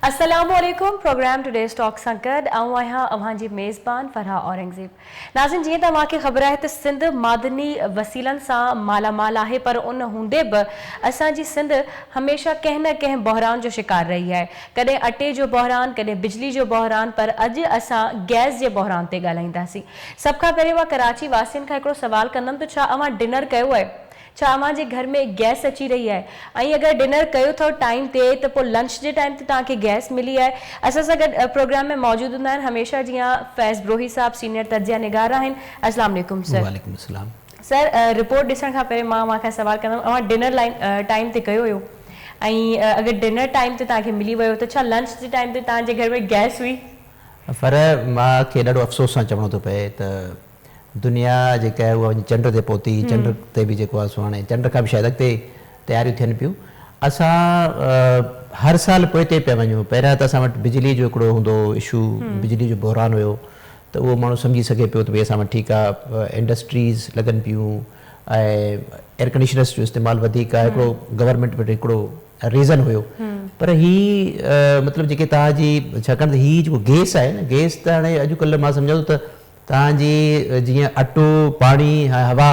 अस्सलामुअलैकुम। Programme today stock संकट अवांजी मेज़बान फरहा औरंगज़ेब। नाज़रीन, जीअं त तव्हांखे ख़बर आहे त सिंध मादनी वसीलनि सां मालामाल आहे, पर उन हूंदे बि असांजी सिंध हमेशह कंहिं न कंहिं बहरान जो शिकार रही है। कॾहिं अटे जो बहरान, कॾहिं बिजली जो बहरान, पर अॼु असां गैस जे बहरान ते ॻाल्हाईंदासीं। सभ खां पहिरियों मां कराची वासियुनि खां हिकिड़ो सवाल कंदमि त छा अवां डिनर कयो आहे? छा अवांजे घर में गैस अची रही है? अगर डिनर कयो थो टाइम ते त पोइ लंच जे टाइम ते तव्हांखे गैस मिली है? असां सां गॾु प्रोग्राम में मौजूद हूंदा आहिनि हमेशह जीअं फैज़ ब्रोही साहब, सीनियर तजिया निगार आहिनि। अस्सलाम वालेकुम सर। वालेकुम अस्सलाम सर, रिपोर्ट ॾिसण खां पहिरियों मां सवाल कंदमि, अवां डिनर टाइम ते कयो हुयो? अगर डिनर टाइम ते तव्हांखे मिली वियो त छा लंच जे टाइम ते तव्हांजे घर में गैस हुई? पर मूंखे ॾाढो अफ़सोस सां चवणो थो पए त दुनिया जेका आहे उहा चंड ते पहुती। चंड ते बि जेको आहे सो हाणे चंड खां बि शायदि अॻिते तयारियूं थियनि पियूं। असां हर साल पोइ ते पिया वञूं। पहिरियां त असां वटि बिजली जो हिकिड़ो हूंदो इशू, बिजली जो बहरान हुयो, त उहो माण्हू सम्झी सघे पियो त भई असां वटि ठीकु आहे, इंडस्ट्रीज़ लॻनि पियूं ऐं एयर कंडीशनर्स जो इस्तेमालु वधीक आहे। हिकिड़ो गवर्नमेंट वटि हिकिड़ो रीज़न हुयो। पर हीअ मतिलबु जेके तव्हांजी, छाकाणि त हीअ जेको गैस आहे न, गैस त हाणे अॼुकल्ह मां सम्झां थो त तव्हांजी जीअं अटो, पाणी, हवा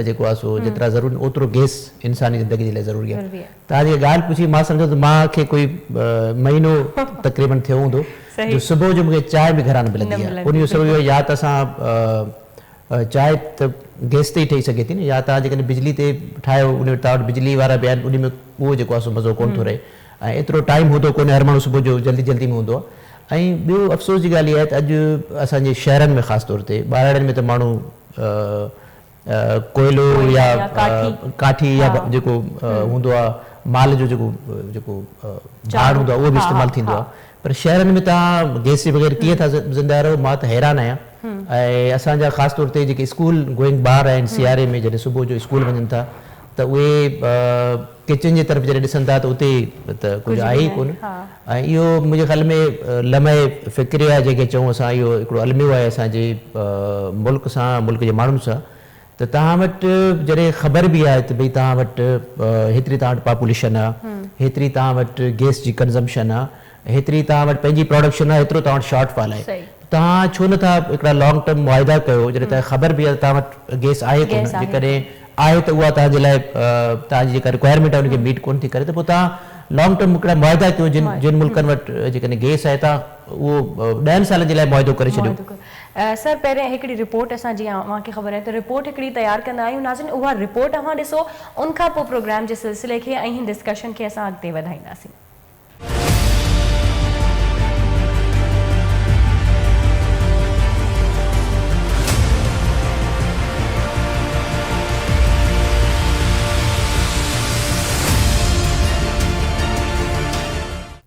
जेको आहे सो जेतिरा ज़रूरी ओतिरो गैस इंसानी ज़िंदगी जे लाइ ज़रूरी आहे। तव्हांजी ॻाल्हि पुछी, मां सम्झो त मूंखे कोई महीनो तक़रीबन थियो हूंदो जो सुबुह जो मूंखे चांहि बि घरां न मिलंदी आहे। उन जो सबबु इहो, या त असां चांहि त गैस ते ई ठही सघे थी न, या तव्हां जेकॾहिं बिजली ते ठाहियो, उन तव्हां वटि बिजली वारा बि आहिनि, उन में उहो जेको आहे सो मज़ो कोन थो रहे ऐं एतिरो टाइम हूंदो कोन्हे। हर माण्हू सुबुह जो जल्दी जल्दी में हूंदो आहे। ऐं ॿियो अफ़सोस जी ॻाल्हि इहा आहे त अॼु असांजे शहरनि में ख़ासि तौर ते, ॿाहिरनि में त माण्हू कोयलो या काठी या जेको हूंदो आहे माल जो जेको झाड़ हूंदो आहे उहो बि इस्तेमालु थींदो आहे। पर शहरनि में तव्हां गैस जे बग़ैर कीअं था ज़िंदा रहो? मां त हैरान आहियां। ऐं असांजा ख़ासि तौर ते जेके स्कूल गोइंग ॿार आहिनि, सियारे में जॾहिं सुबुह जो स्कूल वञनि था त उहे किचन जे तरफ़ जॾहिं ॾिसनि था त उते त कुझु आहे ई कोन। ऐं इहो मुंहिंजे ख़्याल में लम्हे फ़िक्रे आहे जंहिंखे चऊं असां, इहो हिकिड़ो अलमियो आहे असांजे मुल्क सां, मुल्क जे माण्हुनि सां। त तव्हां वटि जॾहिं ख़बर बि आहे त भई तव्हां वटि हेतिरी तव्हां वटि पॉपुलेशन आहे, हेतिरी तव्हां वटि गैस जी कंज़म्पशन आहे, हेतिरी तव्हां वटि पंहिंजी प्रोडक्शन आहे, हेतिरो तव्हां वटि शॉर्टफॉल आहे, तव्हां छो नथा हिकिड़ा लॉन्ग टर्म मुआइदा कयो जॾहिं तव्हांखे ख़बर बि आहे तव्हां वटि गैस आहे कोन? जेकॾहिं आहे त उहा तव्हांजे लाइ तव्हांजी जेका रिक्वायरमेंट आहे उनखे मीट कोन थी करे, त पोइ तव्हां लॉन्ग टर्म हिकिड़ा मुआइदा कयो। जिन मुल्कनि वटि जेकॾहिं गैस आहे तव्हां उहो 10 सालनि जे लाइ मुआइदो करे छॾियो। सर, पहिरें हिकिड़ी रिपोर्ट असां, जीअं अव्हांखे ख़बर आहे त रिपोर्ट हिकिड़ी तयारु कंदा आहियूं। नाज़रीन, उहा रिपोर्ट अव्हां ॾिसो, उनखां पोइ प्रोग्राम जे सिलसिले खे ऐं हिन डिस्कशन खे असां अॻिते वधाईंदासीं।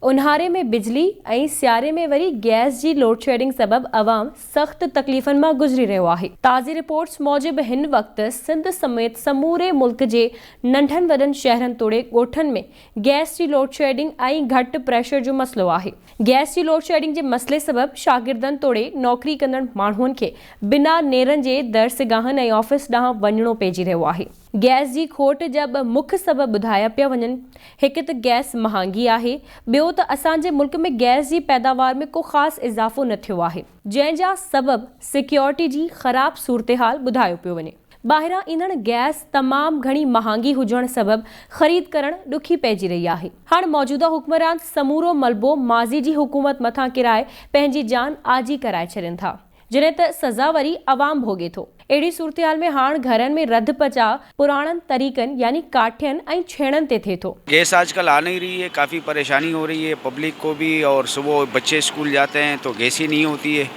उन्हारे में बिजली ऐं सियारे में वरी गैस जी लोड शेडिंग सबब अवाम सख्त तकलीफ़नि मां गुज़री रहियो आहे। ताज़ी रिपोर्ट्स मूजिब हिन वक़्तु सिंध समेत समूरे मुल्क जे नंढनि वॾनि शहरनि तोड़े ॻोठनि में गैस जी लोड शेडिंग ऐं घटि प्रेशर जो मसइलो आहे। गैस जी लोड शेडिंग जे मसइले सबब शागिर्दनि तोड़े नौकरी कंदड़ माण्हुनि खे बिना नेरनि जे दर्सगाहनि ऐं ऑफिस ॾांहुं वञणो पइजी रहियो आहे। गैस जी खोट जा ॿ मुख्य सबब ॿुधाया पिया वञनि। हिकु त गैस महांगी आहे, ॿियो त असांजे मुल्क में गैस जी पैदावार में को ख़ासि इज़ाफ़ो न थियो आहे, जंहिंजा सबब सिक्योरिटी जी ख़राब सूरतहाल ॿुधायो पियो वञे। ॿाहिरां ईंदड़ गैस तमामु घणी महांगी हुजण सबब ख़रीद करणु ॾुखी पइजी रही आहे। हाणे मौजूदा हुक्मरान समूरो मलबो माज़ी जी हुकूमत मथां किराए पंहिंजी जान आजी कराए छॾनि था, जॾहिं त सज़ा वरी अवाम भोगे थो। अहिड़ी सूरतहाल में हाणे घरनि में रध पचा पुराणनि तरीक़नि यानी काठियनि ऐं छेणनि ते थिए थो। गैस आजकल आ नहीं रही है, काफ़ी परेशानी हो रही है पब्लिक को भी, और सुबह बच्चे स्कूल जाते हैं तो गैस ही नहीं होती है।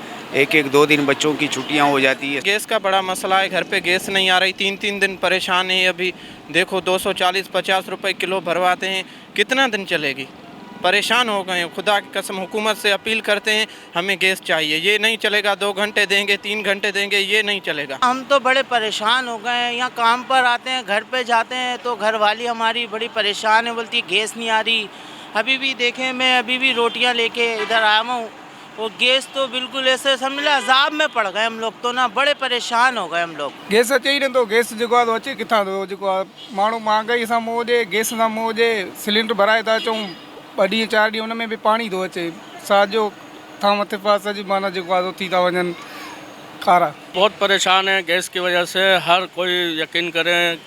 एक 2 दिन बच्चों की छुट्टियां हो जाती है। गैस का बड़ा मसला है, घर पे गैस नहीं आ रही, 3 दिन परेशान है। अभी देखो 240-50 रुपए किलो भरवाते हैं, कितना दिन चलेगी? परेशान हो गए हैं। खुदा की कसम हुकूमत से अपील करते हैं, हमें गैस चाहिए। ये नहीं चलेगा 2 घंटे देंगे, 3 घंटे देंगे, ये नहीं चलेगा। हम तो बड़े परेशान हो गए हैं। यहाँ काम पर आते हैं, घर पे जाते हैं तो घरवाली हमारी बड़ी परेशान है, बोलती गैस नहीं आ रही। अभी भी देखें, मैं अभी भी रोटियाँ लेके इधर आया हूँ, वो गैस तो बिल्कुल ऐसे समझ लो अजाब में पड़ गए हम लोग, तो ना बड़े परेशान हो गए हम लोग। गैस अचे ही नथो। गैस जेको आहे अचे किथां थो? जेको आहे माण्हू महांगाई सां मोह जे, गैस सां मोह जे, सिलेंडर भराए था अचूं ॿ ॾींहं 4 ॾींहं हुन में बि पाणी थो अचे साॼो था मथे पासे जी माना जेको आहे थी था वञनि कारा। बहुत परेशान है गैस की वजह से, हर कोई यकीन करें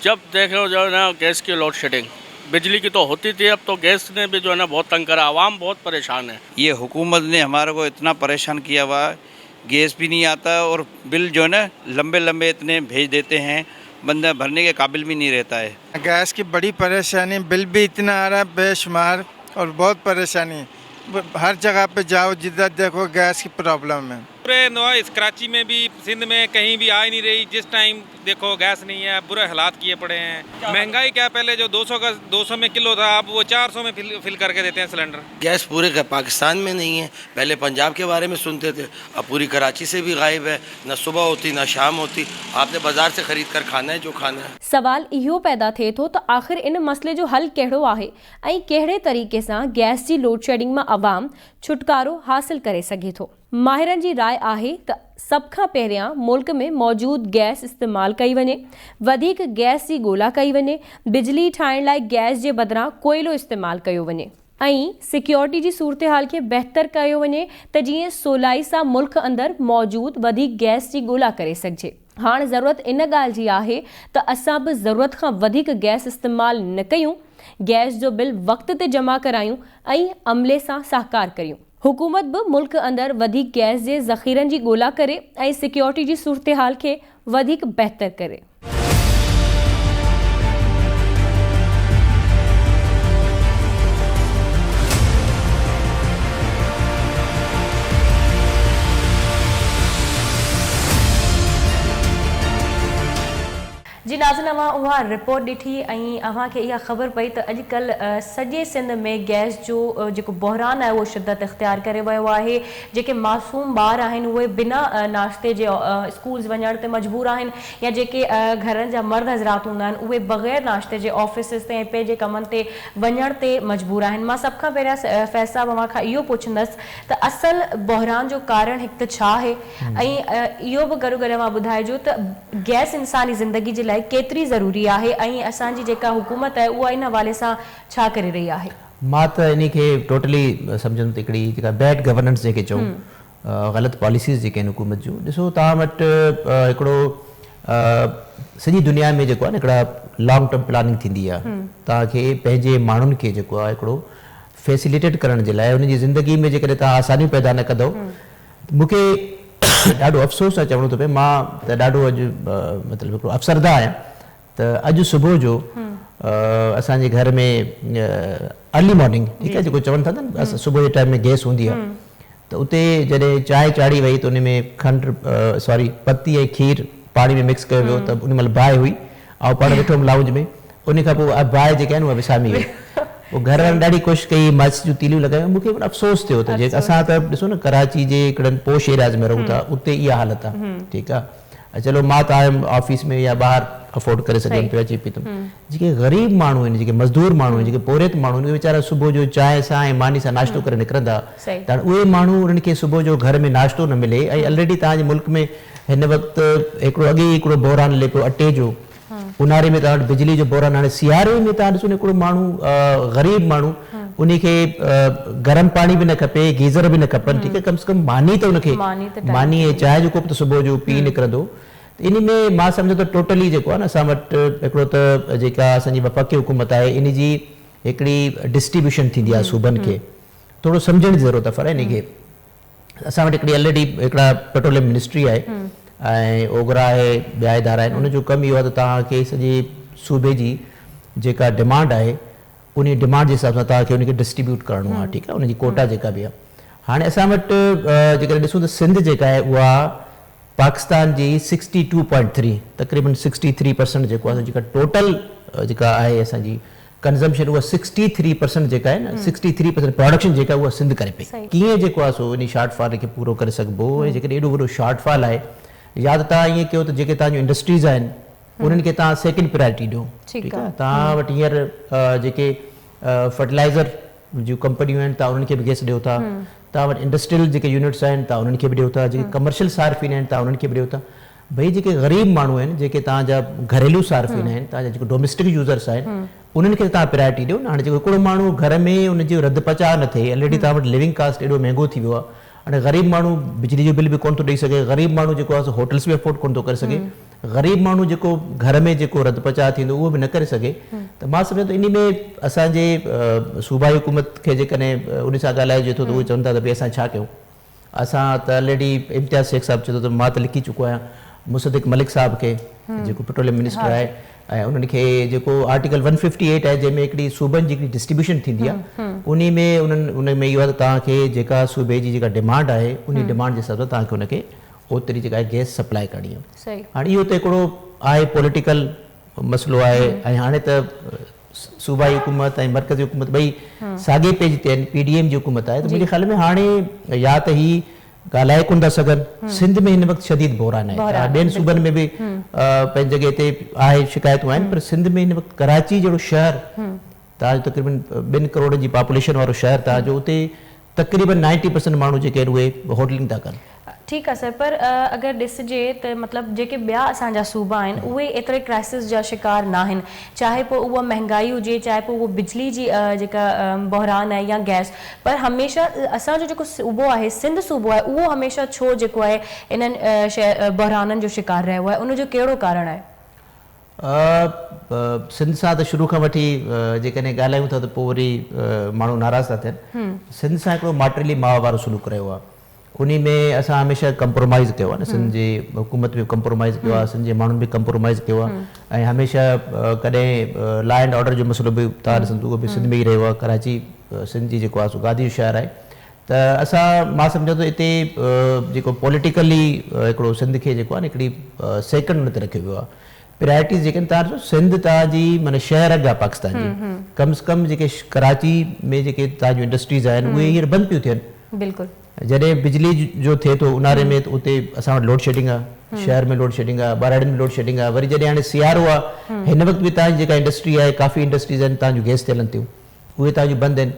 जब देखो जो है ना गैस की लोड शेडिंग, बिजली की तो होती थी, अब तो गैस ने भी जो है ना बहुत तंग करा, आवाम बहुत परेशान है। ये हुकूमत ने हमारे को इतना परेशान किया हुआ है, गैस भी नहीं आता और बिल जो है ना लंबे लंबे इतने भेज देते हैं, बंदा भरने के काबिल भी नहीं रहता है। गैस की बड़ी परेशानी, बिल भी इतना आ रहा है बेशुमार और बहुत परेशानी, हर जगह पे जाओ जिधर देखो गैस की प्रॉब्लम है। पूरे इस कराची में भी, सिंध में कहीं भी आ ही नहीं रही, जिस टाइम देखो गैस नहीं है, बुरे हालात किए पड़े हैं। महंगाई क्या, पहले जो 200 में किलो था अब वो 400 में फिल करके देते हैं सिलेंडर। गैस पूरे पाकिस्तान में नहीं है, पहले पंजाब के बारे में सुनते थे, अब पूरी कराची से भी गायब है, न सुबह होती न शाम होती, आपने बाजार से खरीद कर खाना है जो खाना है। सवाल इहो पैदा थिए थो त आख़िर इन मसले जो हल कहिड़ो आहे ऐं कहिड़े तरीक़े सां गैस जी लोड शेडिंग मां अवाम छुटकारो हासिल करे सघे थो। माहिरनि जी राय आहे त सभ खां पहिरियां मुल्क में मौजूद गैस इस्तेमालु कई वञे, वधीक गैस जी ॻोल्हा कई वञे, बिजली ठाहिण लाइ गैस जे बदिरां कोयलो इस्तेमालु कयो वञे ऐं सिक्योरिटी जी सूरत हाल खे बहितर कयो वञे त जीअं सवलाई सां मुल्क अंदरि मौजूद वधीक गैस जी ॻोल्हा करे सघिजे। हाणे ज़रूरत इन ॻाल्हि जी आहे त असां बि ज़रूरत खां वधीक गैस इस्तेमालु न कयूं, गैस जो बिल वक़्त ते जमा करायूं ऐं अमले सां सहकार करियूं। हुकूमत बि मुल्क अंदरि वधीक गैस जे ज़ख़ीरनि जी ॻोल्हा करे ऐं सिक्योरिटी जी सूरत हाल खे वधीक बहितर करे। जी नाज़िन, अवां उहा रिपोर्ट ॾिठी ऐं अव्हांखे इहा ख़बर पई त अॼुकल्ह सॼे सिंध में गैस जो जेको बहरान आहे उहो शिदत इख़्तियार करे वियो आहे। जेके मासूम ॿार आहिनि उहे बिना नाश्ते जे स्कूल्स वञण ते मजबूर आहिनि, या जेके घरनि जा मर्द हज़रात हूंदा आहिनि उहे बग़ैर नाश्ते जे ऑफिसिस ते ऐं पंहिंजे कमनि ते वञण ते मजबूर आहिनि। मां सभ खां पहिरियां फैज़ साहब अव्हां खां इहो पुछंदसि त असल बहरान जो कारण हिकु त छा आहे ऐं इहो बि गॾो गॾु मां ॿुधाइजो त गैस इंसानी ज़िंदगी जे लाइ केतिरी ज़रूरी आहे ऐं असांजी जेका हुकूमत आहे उहा इन हवाले सां छा करे रही आहे। मां त इन खे टोटली सम्झंदुमि त हिकिड़ी जेका बैड गवर्नेंस जेके चऊं, ग़लति पॉलिसीज़ जेके आहिनि हुकूमत जूं। ॾिसो तव्हां वटि हिकिड़ो सॼी दुनिया में जेको आहे न हिकिड़ा लॉन्ग टर्म प्लानिंग थींदी आहे, तव्हांखे पंहिंजे माण्हुनि खे जेको आहे हिकिड़ो फैसिलिटेट करण जे लाइ, उनजी ज़िंदगी में जेकॾहिं तव्हां आसानियूं पैदा न कंदव। मूंखे ॾाढो अफ़सोस आहे चवणो थो पए, मां त ॾाढो अॼु मतिलबु हिकिड़ो अफ़सरदा आहियां त अॼु सुबुह जो असांजे घर में अर्ली मॉर्निंग, ठीकु आहे, जेको चवनि था न सुबुह जे टाइम में गैस हूंदी आहे, त उते जॾहिं चांहि चाढ़ी वई त उन में पत्ती ऐं खीर पाणी में मिक्स कयो वियो, त उन महिल बाहि हुई ऐं पाण वेठो लाउंज में, उन खां पोइ बाहि जेके आहिनि उहा विसामी वई। पोइ घर वारनि ॾाढी कोशिशि कई, माचिस जूं तीलियूं लॻायूं। मूंखे वॾो अफ़सोस थियो त जेका असां त ॾिसो न कराची जे हिकिड़नि पोश एरियाज़ में रहूं था, उते इहा हालत आहे, ठीकु आहे। चलो मां त आयुमि ऑफिस में या ॿाहिरि अफोर्ड करे सघनि पियो, अची पीतुमि। जेके ग़रीब माण्हू आहिनि, जेके मज़दूर माण्हू आहिनि, जेके पोरियत माण्हू आहिनि, उहे वीचारा सुबुह जो चांहि सां ऐं मानी सां नाश्तो करे निकिरंदा, त उहे माण्हू उन्हनि खे सुबुह जो घर में नाश्तो न मिले। ऐं ऑलरेडी तव्हांजे मुल्क में हिन वक़्तु हिकिड़ो अॻे ई हिकिड़ो बहरान हले पियो अटे जो, ऊन्हारे में तव्हां वटि बिजली जो बहरान, हाणे सियारे में तव्हां ॾिसो हिकिड़ो माण्हू ग़रीब माण्हू उनखे गरम पाणी बि न खपे, गीज़र बि न खपनि, ठीकु आहे, कम से कम मानी त उनखे मानी ऐं चांहि जो कोप त सुबुह जो पी निकिरंदो। इन में मां सम्झो त टोटली जेको आहे न असां वटि हिकिड़ो त जेका असांजी वफ़ाक़ी हुकूमत आहे इन जी हिकिड़ी डिस्ट्रीब्यूशन थींदी आहे सूबनि खे, थोरो सम्झण जी ज़रूरत आहे। पर इन खे असां वटि हिकिड़ी ऑलरेडी हिकिड़ा पेट्रोलियम मिनिस्ट्री आहे ऐं ओगरा आहे, ॿिया इदारा आहिनि। उनजो कमु इहो आहे त तव्हांखे सॼे सूबे जी जेका डिमांड आहे उन डिमांड जे हिसाब सां तव्हांखे उनखे डिस्ट्रीब्यूट करिणो आहे, ठीकु आहे, उनजी कोटा जेका बि आहे। हाणे असां वटि जेकॾहिं ॾिसूं त सिंध जेका आहे उहा पाकिस्तान जी 62.3 तक़रीबन 63% जेको आहे, जेका टोटल जेका आहे असांजी कंज़म्पशन उहा 63% जेका आहे न, 63% प्रोडक्शन जेका उहा सिंध करे पई। कीअं जेको आहे सो इन शॉर्टफॉल खे पूरो करे सघिबो। ऐं जेकॾहिं एॾो वॾो शॉर्टफॉल आहे, या त तव्हां ईअं कयो त जेके तव्हांजूं इंडस्ट्रीज़ आहिनि उन्हनि खे तव्हां सेकेंड प्रायोरिटी ॾियो, ठीकु आहे। तव्हां वटि हींअर जेके फर्टिलाइज़र जूं कंपनियूं आहिनि तव्हां उन्हनि खे बि गैस ॾियो था, तव्हां वटि इंडस्ट्रियल जेके यूनिट्स आहिनि तव्हां उन्हनि खे बि ॾियो था, जेके कमर्शियल सार्फिन आहिनि तव्हां उन्हनि खे बि ॾियो था। भई जेके ग़रीब माण्हू आहिनि, जेके तव्हांजा घरेलू सार्फिन आहिनि, तव्हांजा जेके डोमेस्टिक यूज़र्स आहिनि, उन्हनि खे तव्हां प्रायोरिटी ॾियो न। हाणे जेको हिकिड़ो माण्हू घर में उनजी रद पचा न थिए, ऑलरेडी तव्हां वटि लिविंग कास्ट एॾो महांगो थी वियो आहे, हाणे ग़रीब माण्हू बिजली जो बिल बि कोन थो ॾेई सघे, ग़रीब माण्हू जेको आहे होटल्स बि अफोर्ड कोन थो करे सघे, ग़रीब माण्हू जेको घर में जेको रद पचा थींदो उहो बि न करे सघे। त मां सम्झां थो इन में असांजे सूबाई हुकूमत खे जेकॾहिं उन सां ॻाल्हाइजे थो त उहे चवनि था त भई असां छा कयूं। असां त ऑलरेडी इम्तियाज़ शेख साहिबु चए थो त मां त लिखी चुको आहियां मुसद्दिक़ मलिक साहिब खे जेको पेट्रोलियम मिनिस्टर आहे, ऐं उन्हनि खे जेको आर्टिकल 158 आहे जंहिंमें हिकिड़ी सूबनि जी हिकिड़ी डिस्ट्रीब्यूशन थींदी आहे, उन में उन में इहो आहे त तव्हांखे जेका सूबे जी जेका डिमांड आहे उन डिमांड जे हिसाब सां तव्हांखे उनखे ओतिरी जेका आहे गैस सप्लाई करणी आहे। हाणे इहो त हिकिड़ो आहे पॉलिटिकल मसइलो आहे, ऐं हाणे त सूबाई हुकूमत ऐं मर्कज़ी हुकूमत ॿई साॻे पेज ते आहिनि, PDM जी हुकूमत आहे, त मुंहिंजे ख़्याल में हाणे या त ही ॻाल्हाए कोन था सघनि। सिंध में हिन वक़्तु शदीद बहरान आहे, ॿियनि सूबनि में बि पंहिंजी जॻह ते आहे शिकायतूं आहिनि, पर सिंध में हिन वक़्तु कराची जहिड़ो शहर तव्हांजो तक़रीबन 2 करोड़ जी पॉपुलेशन वारो शहर तव्हांजो, उते तक़रीबन 90% माण्हू जेके आहिनि उहे होटलिंग था कनि। ठीकु आहे सर, पर अगरि ॾिसिजे त मतिलबु जेके ॿिया असांजा सूबा आहिनि उहे एतिरे क्राइसिस जा शिकार न आहिनि, चाहे पोइ उहा महांगाई हुजे, चाहे पोइ उहो बिजली जी जेका बहरान आहे या गैस, पर हमेशह असांजो जेको सूबो आहे सिंध सूबो आहे उहो हमेशह छो जेको आहे इन्हनि बहराननि जो शिकार रहियो आहे, उनजो कहिड़ो कारण आहे? सिंध सां त शुरू खां वठी जेकॾहिं ॻाल्हायूं था त पोइ वरी माण्हू नाराज़ था थियनि। सिंध सां हिकिड़ो माटरली माव वारो सलूक रहियो आहे, उन में असां हमेशह कंप्रोमाइज़ कयो आहे न, सिंध जी हुकूमत बि कंप्रोमाइज़ कयो आहे, सिंध जे माण्हुनि बि कंप्रोमाइज़ कयो आहे, ऐं हमेशह कॾहिं लॉ एंड ऑर्डर जो मसइलो बि तव्हां ॾिसंदो उहो बि सिंध में ई रहियो आहे। कराची सिंध जी जेको आहे सो गादी जो शहर आहे, त असां मां सम्झां थो हिते जेको पॉलिटिकली हिकिड़ो सिंध खे जेको आहे न हिकिड़ी सेकेंड हुन ते रखियो वियो आहे। प्रायोरिटीज़ जेके आहिनि तव्हां सिंध तव्हांजी माना शहर अॻु आहे पाकिस्तान जी, कम से कम जेके कराची में जेके तव्हांजूं इंडस्ट्रीज़ आहिनि उहे हींअर बंदि पियूं थियनि। बिल्कुलु जॾहिं बिजली जो थिए थो ऊन्हारे में त उते असां वटि लोड शेडिंग आहे, शहर में लोड शेडिंग आहे, ॿारनि में लोड शेडिंग आहे, वरी जॾहिं हाणे सियारो आहे हिन वक़्तु बि तव्हांजी जेका इंडस्ट्री आहे काफ़ी इंडस्ट्रीज़ आहिनि तव्हांजूं गैस ते हलनि थियूं, उहे तव्हांजूं बंदि आहिनि।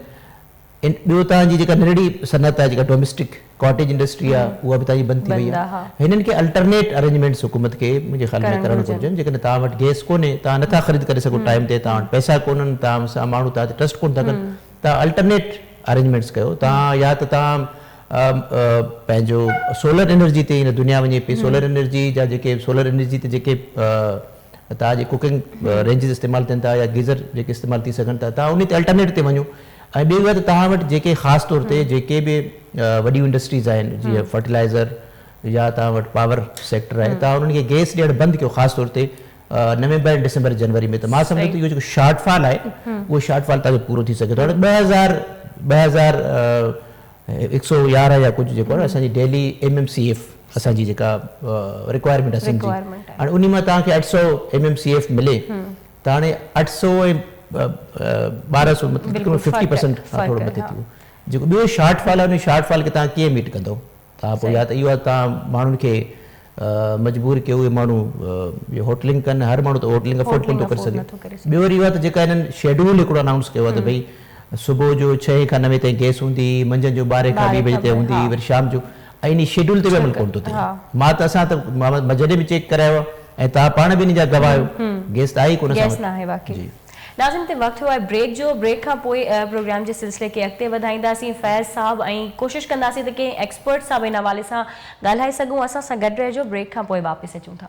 ॿियो तव्हांजी जेका नंढड़ी सनत आहे जेका डोमेस्टिक कॉटेज इंडस्ट्री आहे उहा बि तव्हांजी बंदि थी वई आहे। हिननि खे अल्टरनेट अरेंजमेंट्स हुकूमत खे मुंहिंजे ख़्याल में करणु घुरिजनि। जेकॾहिं तव्हां वटि गैस कोन्हे, तव्हां नथा ख़रीद करे सघो टाइम ते, तव्हां वटि पैसा कोन्हनि, तव्हां सां माण्हू तव्हां ते ट्रस्ट कोन था कनि, तव्हां अल्टरनेट अरेंजमेंट्स कयो। तव्हां या त तव्हां पंहिंजो सोलर एनर्जी ते हिन दुनिया वञे पई, सोलर एनर्जी जा जेके सोलर एनर्जी ते जेके तव्हांजे कुकिंग रेंजिस इस्तेमालु थियनि था या गीज़र जेके इस्तेमालु थी सघनि था, तव्हां उन ते अल्टरनेट ते वञो। ऐं ॿियो आहे त तव्हां वटि जेके ख़ासि तौर ते जेके बि वॾियूं इंडस्ट्रीज़ आहिनि जीअं फर्टिलाइज़र या तव्हां वटि पावर सेक्टर आहे, तव्हां उन्हनि खे गैस ॾियणु बंदि कयो, ख़ासि तौर ते नवंबर डिसंबर जनवरी में। त मां सम्झां थो इहो जेको शॉर्टफॉल आहे उहो शॉर्टफॉल तव्हांजो पूरो थी सघे थो। हाणे 2111 या कुझु जेको आहे असांजी डेली MMCF असांजी जेका रिक्वायरमेंट आहे सिंध जी, हाणे उन मां तव्हांखे 800 MMCF मिले त हाणे 800 ऐं 1200 मतिलबु 50% थोरो मथे थी वियो। जेको ॿियो शॉर्टफॉल आहे उन शॉर्टफॉल खे तव्हां कीअं मीट कंदव? तव्हां पोइ या त इहो आहे तव्हां माण्हुनि खे मजबूर कयो उहे माण्हू होटलिंग कनि, हर माण्हू त होटलिंग अफोर्ड कोन थो करे सघे। ॿियो वरी इहो आहे त जेका हिननि शेड्यूल हिकिड़ो अनाउंस कयो आहे त भई सुबुह जो 6 खां 9 ताईं गैस हूंदी, मंझंदि जो 12 खां 2 बजे ताईं हूंदी, वरी शाम जो, ऐं इन शेड्यूल ते बि अमल कोन थो थिए। मां त असां त मां जॾहिं बि चेक करायो आहे ऐं तव्हां पाण बि इन जा गवाह आहियो, गैस त आई कोन असां। नाज़िम ते वक़्तु हुआ ब्रेक जो, ब्रेक खां पोइ प्रोग्राम जे सिलसिले खे अॻिते वधाईंदासीं। फैज़ साहब ऐं कोशिशि कंदासीं त कंहिं एक्सपर्ट सां इन हवाले सां ॻाल्हाए सघूं। असां सां गॾु रहिजो, ब्रेक खां पोइ वापसि अचूं था।